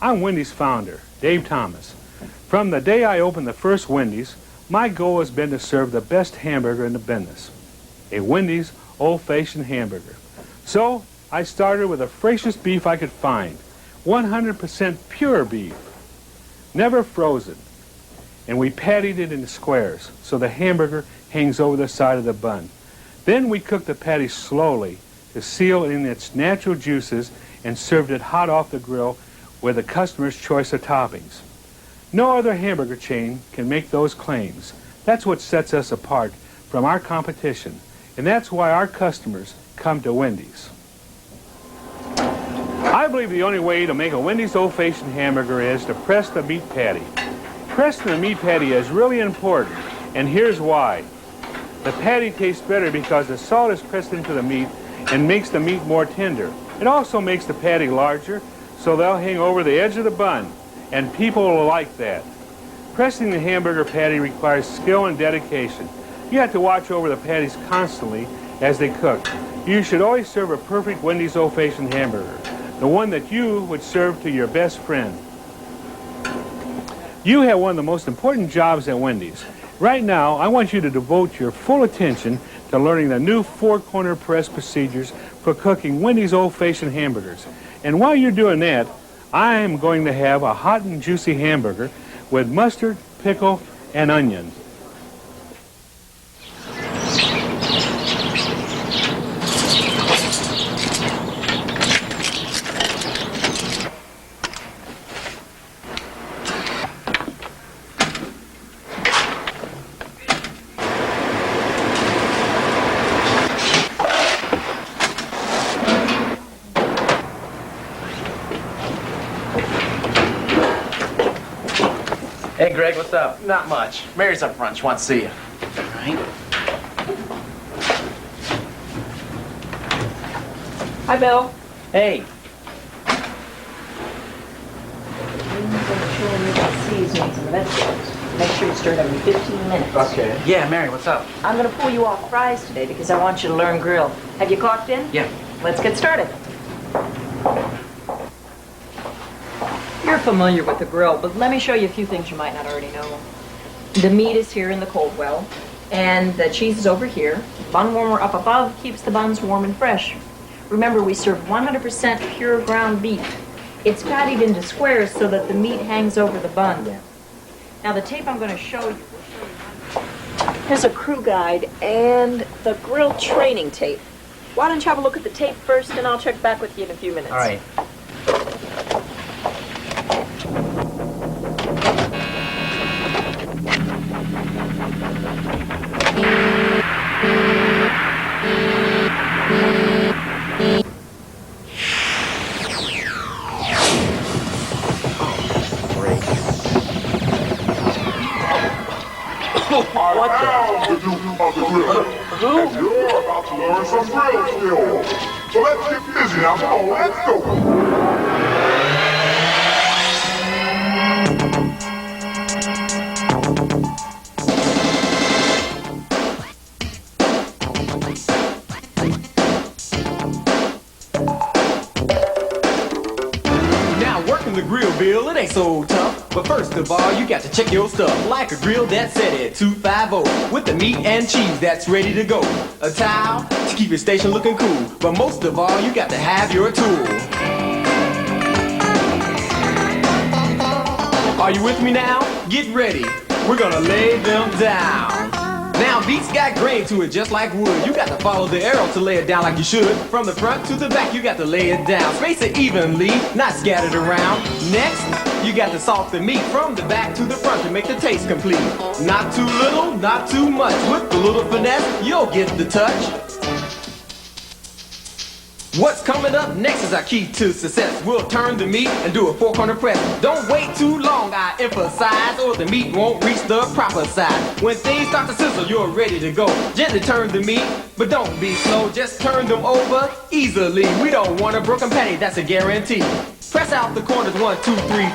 I'm Wendy's founder, Dave Thomas. From the day I opened the first Wendy's, my goal has been to serve the best hamburger in the business, a Wendy's old-fashioned hamburger. So I started with the freshest beef I could find, 100% pure beef, never frozen. And we pattied it into squares so the hamburger hangs over the side of the bun. Then we cooked the patty slowly to seal in its natural juices and served it hot off the grill with the customer's choice of toppings. No other hamburger chain can make those claims. That's what sets us apart from our competition, and that's why our customers come to Wendy's. I believe the only way to make a Wendy's old-fashioned hamburger is to press the meat patty. Pressing the meat patty is really important, and here's why. The patty tastes better because the salt is pressed into the meat and makes the meat more tender. It also makes the patty larger, so they'll hang over the edge of the bun, and people will like that. Pressing the hamburger patty requires skill and dedication. You have to watch over the patties constantly as they cook. You should always serve a perfect Wendy's old-fashioned hamburger, the one that you would serve to your best friend. You have one of the most important jobs at Wendy's. Right now, I want you to devote your full attention to learning the new four-corner press procedures for cooking Wendy's old-fashioned hamburgers. And while you're doing that, I am going to have a hot and juicy hamburger with mustard, pickle, and onion. Hey, Greg, what's up? Not much. Mary's up front. She wants to see you. All right. Hi, Bill. Hey. Seasonings and vegetables. Make sure you stir it every 15 minutes. Okay. Yeah, Mary, what's up? I'm going to pull you off fries today because I want you to learn grill. Have you clocked in? Yeah. Let's get started. You're familiar with the grill, but let me show you a few things you might not already know. The meat is here in the cold well, and the cheese is over here. Bun warmer up above keeps the buns warm and fresh. Remember, we serve 100% pure ground beef. It's pattied into squares so that the meat hangs over the bun. Now, the tape I'm going to show you will show you. Here's a crew guide and the grill training tape. Why don't you have a look at the tape first, and I'll check back with you in a few minutes. All right. What the? Who? And you're about to learn some grill skills. So let's get busy now. Come on, let's go. Now working the grill, Bill, it ain't so tough. But first of all, you got to check your stuff. Like a grill that's set at 250 with the meat and cheese that's ready to go. A towel to keep your station looking cool. But most of all, you got to have your tool. Are you with me now? Get ready. We're gonna lay them down. Now beats got grain to it just like wood. You got to follow the arrow to lay it down like you should. From the front to the back, you got to lay it down. Space it evenly, not scattered around. Next, you got to salt the meat from the back to the front to make the taste complete. Not too little, not too much. With a little finesse, you'll get the touch. What's coming up next is our key to success. We'll turn the meat and do a four-corner press. Don't wait too long, I emphasize, or the meat won't reach the proper size. When things start to sizzle, you're ready to go. Gently turn the meat, but don't be slow. Just turn them over easily. We don't want a broken patty, that's a guarantee. Press out the corners 1, 2, 3,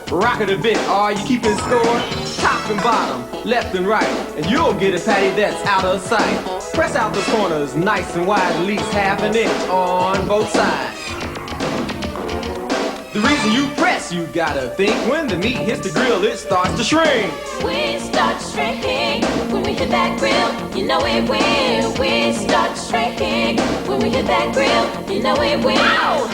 4. Rock it a bit, are you keeping score? Top and bottom, left and right, and you'll get a patty that's out of sight. Press out the corners nice and wide, at least half an inch on both sides. The The reason you press, you gotta think. When the meat hits the grill, it starts to shrink. We start shrinking when we hit that grill. You know it will. We start shrinking when we hit that grill. You know it will.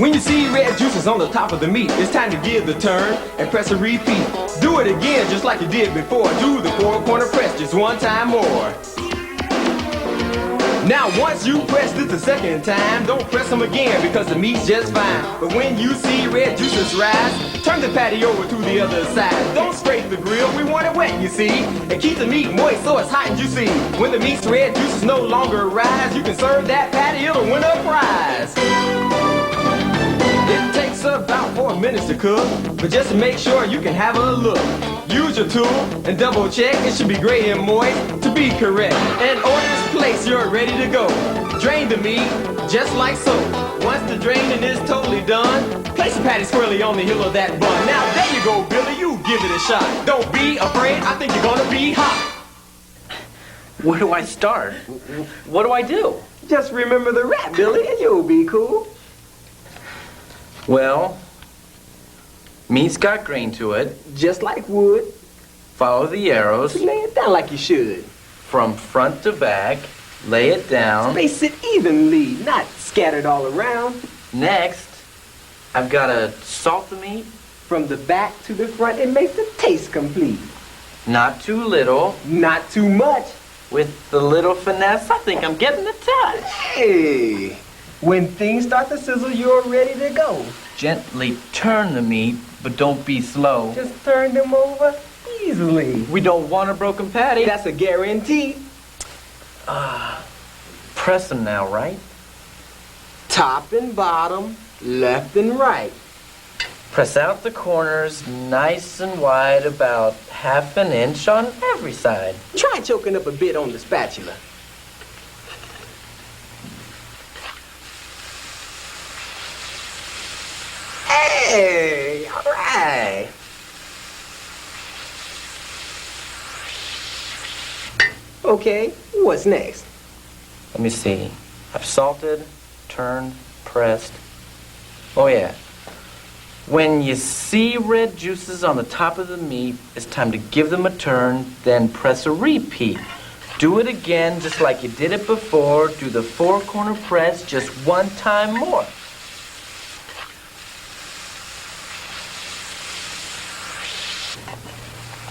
When you see red juices on the top of the meat, it's time to give the turn and press a repeat. Do it again just like you did before. Do the four-corner press just one time more. Now once you press this the second time, don't press them again because the meat's just fine. But when you see red juices rise, turn the patty over to the other side. Don't scrape the grill, we want it wet, you see. And keep the meat moist so it's hot and juicy. When the meat's red juices no longer rise, you can serve that patty, it'll win a prize. It takes about 4 minutes to cook, but just to make sure you can have a look. Use your tool and double check, it should be gray and moist to be correct. And order's placed, you're ready to go. Drain the meat, just like so. Once the draining is totally done, place the patty squarely on the heel of that bun. Now there you go, Billy, you give it a shot. Don't be afraid, I think you're gonna be hot. Where do I start? What do I do? Just remember the rap, Billy, and you'll be cool. Well, meat's got grain to it. Just like wood. Follow the arrows. Lay it down like you should. From front to back. Lay it down. Space it evenly, not scattered all around. Next, I've got to salt the meat. From the back to the front, it makes the taste complete. Not too little. Not too much. With the little finesse, I think I'm getting the touch. Hey, when things start to sizzle, you're ready to go. Gently turn the meat, but don't be slow. Just turn them over easily. We don't want a broken patty. That's a guarantee. Press them now, right? Top and bottom, left and right. Press out the corners nice and wide, about ½ an inch on every side. Try choking up a bit on the spatula. Hey, all right. Okay, what's next? Let me see. I've salted, turned, pressed. Oh yeah. When you see red juices on the top of the meat, it's time to give them a turn, then press a repeat. Do it again just like you did it before. Do the four-corner press just one time more.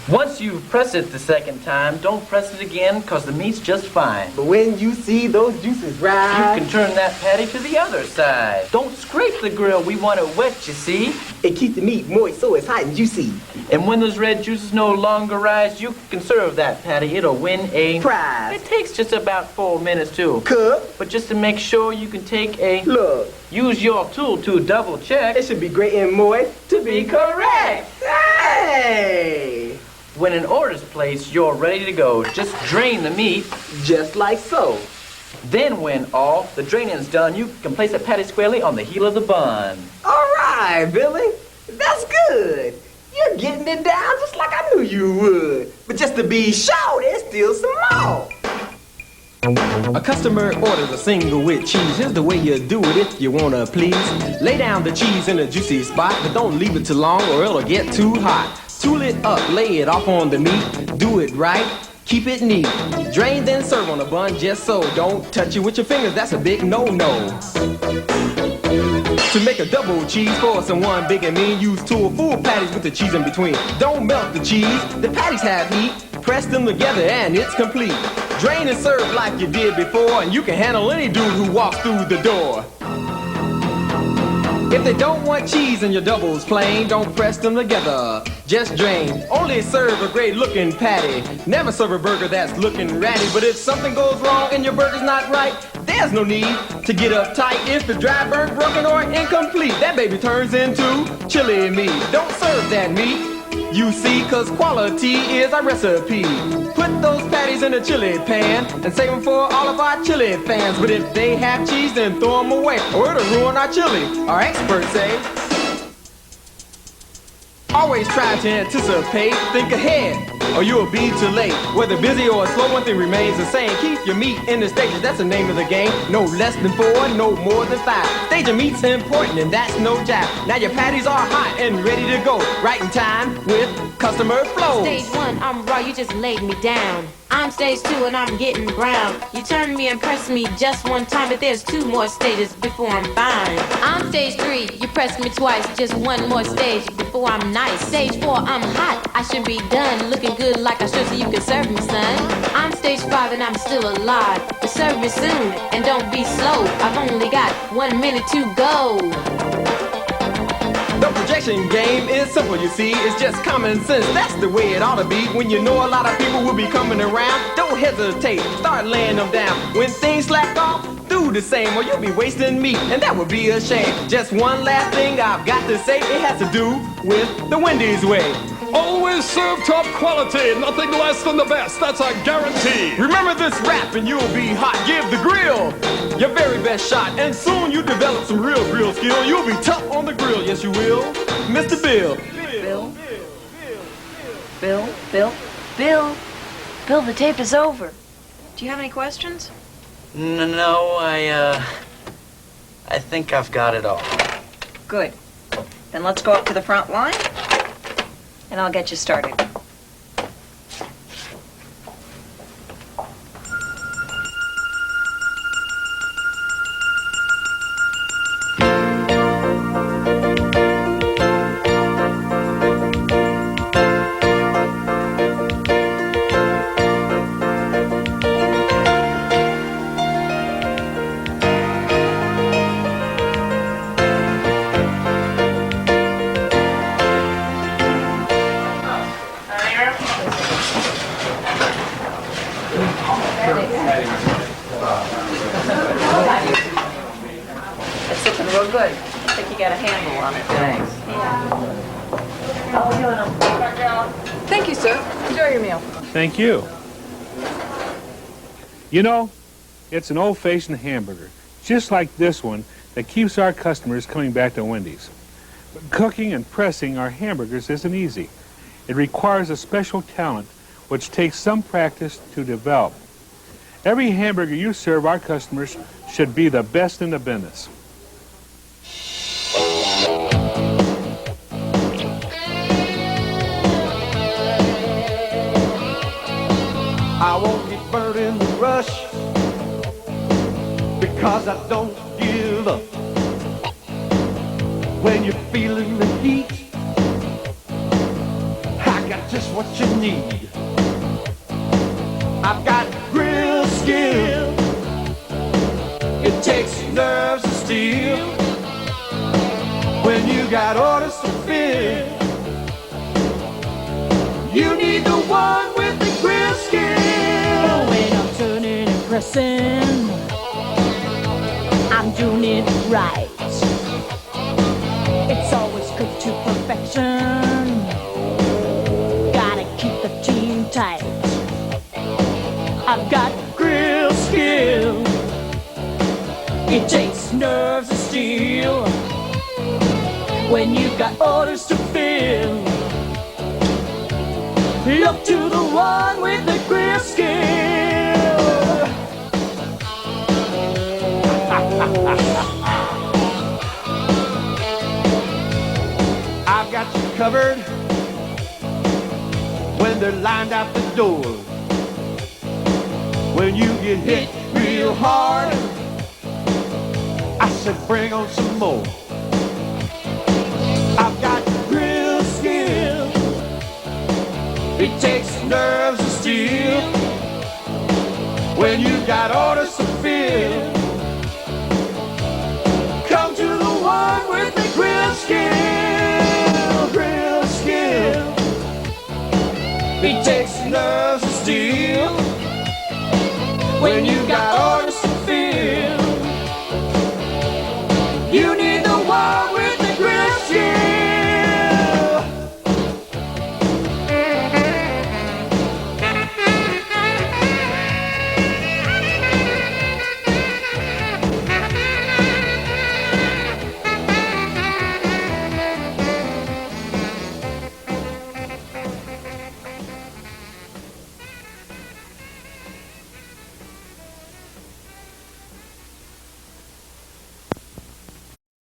Once you press it the second time, don't press it again because the meat's just fine. But when you see those juices rise, You can turn that patty to the other side. Don't scrape the grill, we want it wet, you see. it keeps the meat moist so it's hot and juicy. And when those red juices no longer rise, you can serve that patty. It'll win a prize. It takes just about 4 minutes to cook. But just to make sure, you can take a look. Use your tool to double check. It should be great and moist to be correct. Hey! When an order's placed, you're ready to go. Just drain the meat. Just like so. Then when all the draining's done, you can place a patty squarely on the heel of the bun. All right, Billy. That's good. You're getting it down just like I knew you would. But just to be sure, there's still some more. A customer orders a single with cheese. Here's the way you do it if you wanna please. Lay down the cheese in a juicy spot, but don't leave it too long or it'll get too hot. Tool it up, lay it off on the meat. Do it right, keep it neat. Drain then serve on a bun just so. Don't touch it with your fingers, that's a big no-no. To make a double cheese for someone big and mean, use two or full patties with the cheese in between. Don't melt the cheese, the patties have heat. Press them together and it's complete. Drain and serve like you did before, and you can handle any dude who walks through the door. If they don't want cheese in your doubles plain, don't press them together, just drain. Only serve a great looking patty. Never serve a burger that's looking ratty. But if something goes wrong and your burger's not right, there's no need to get uptight. If the dry, burnt, broken, or incomplete, that baby turns into chili meat. Don't serve that meat, you see, cause quality is our recipe. Put those patties in a chili pan and save them for all of our chili fans. But if they have cheese, then throw them away, or it'll ruin our chili, our experts say. Always try to anticipate, think ahead. or you'll be too late. Whether busy or slow, one thing remains the same. Keep your meat in the stages, that's the name of the game. No less than 4, no more than 5. Staging meat's important and that's no jive. Now your patties are hot and ready to go. Right in time with customer flow. Stage 1, I'm raw, you just laid me down. I'm stage 2 and I'm getting brown. You turn me and press me just one time, but there's 2 more stages before I'm fine. I'm stage 3, you press me twice, just 1 more stage before I'm nice. Stage 4, I'm hot, I should be done, looking good like I should so you can serve me, son. I'm stage 5 and I'm still alive, but serve me soon and don't be slow. I've only got 1 minute to go. The projection game is simple, you see. It's just common sense, that's the way it ought to be. When you know a lot of people will be coming around, don't hesitate, start laying them down. When things slack off, do the same or you'll be wasting meat, and that would be a shame. Just one last thing I've got to say, it has to do with the Wendy's way. Always serve top quality, nothing less than the best, that's a guarantee. Remember this rap and you'll be hot. Give the grill your very best shot, and soon you develop some real grill skill. You'll be tough on the grill, yes you will, Mr. Bill. Bill, the tape is over. Do you have any questions? No, I think I've got it all. Good. Then let's go up to the front line, and I'll get you started. It's looking real good. I think you got a handle on it. Thanks. Thank you, sir. Enjoy your meal. Thank you. You know, it's an old-fashioned hamburger, just like this one, that keeps our customers coming back to Wendy's. But cooking and pressing our hamburgers isn't easy. It requires a special talent, which takes some practice to develop. Every hamburger you serve our customers should be the best in the business. I won't get burned in the rush because I don't give up. When you're feeling the heat, I got just what you need. I've got grill skill. It takes nerves of steel. When you got orders to fill, you need the one with the grill skill. When I'm turning and pressing, I'm doing it right. It's always cooked to perfection. Gotta keep the team tight. I've got grill skill. It takes nerves of steel. When you've got orders to fill, look to the one with the grill skill. I've got you covered when they're lined out the door. When you get hit real hard, I said bring on some more. I've got grill skill. It takes nerves of steel. When you got orders